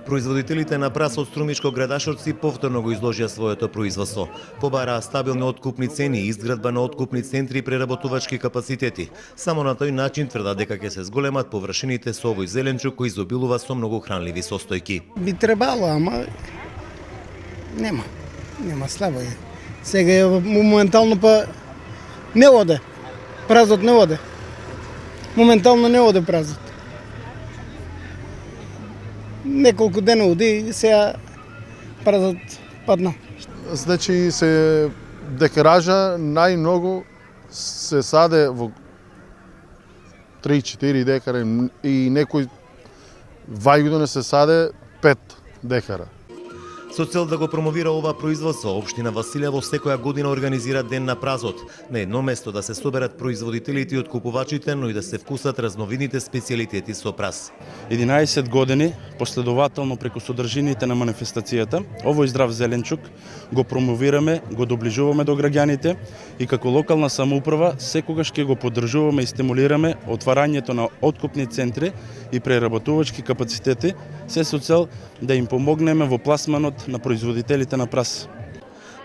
Производителите на прас од Струмичко Градашорци повторно го изложија своето производство. Побараа стабилни откупни цени и изградба на откупни центри и преработувачки капацитети. Само на тој начин тврдат дека ќе се зголемат површините со овој зеленчук кој изобилува со многу хранливи состојки. Би требало, ама нема слабо е. Сега е моментално па не оде. Празот не оде. Моментално не оде празот. Неколку дена оди и сега празот падна. Значи се декаража најмногу се саде во 3-4 декара и некој вајгодоне се саде 5 декара. Со цел да го промовира ова производство, општина Василево секоја година организира Ден на празот. На едно место да се соберат производителите и откупувачите, но и да се вкусат разновидните специјалитети со прас. 11 години последователно преку содржините на манифестацијата, овој здрав зеленчук го промовираме, го доближуваме до граѓаните и како локална самоуправа секогаш ќе го поддржуваме и стимулираме отварањето на откупни центри и преработувачки капацитети, се со цел да им помогнеме во пласманот на производителите на прас.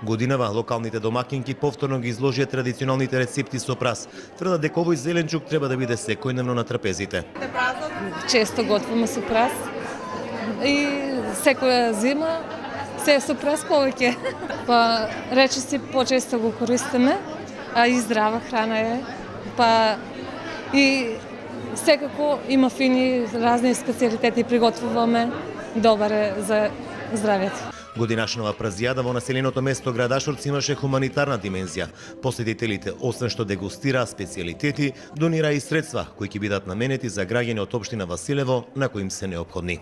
Годинава локалните домакинки повторно ги изложија традиционалните рецепти со прас. Тврдат дека овој зеленчук треба да биде секојдневно на трапезите. Често готвиме со прас и секоја зима се со прас повеќе. Па речиси почесто го користиме, а и здрава храна е. Па и секако има фини разни специјалитети приготвуваме, добар е за здравјето. Годинашнава празијада во населеното место Градашорци имаше хуманитарна димензија. Посетителите, освен што дегустираа специјалитети, донираа и средства кои ќе бидат наменети за граѓани од општина Василево на кои им се неопходни.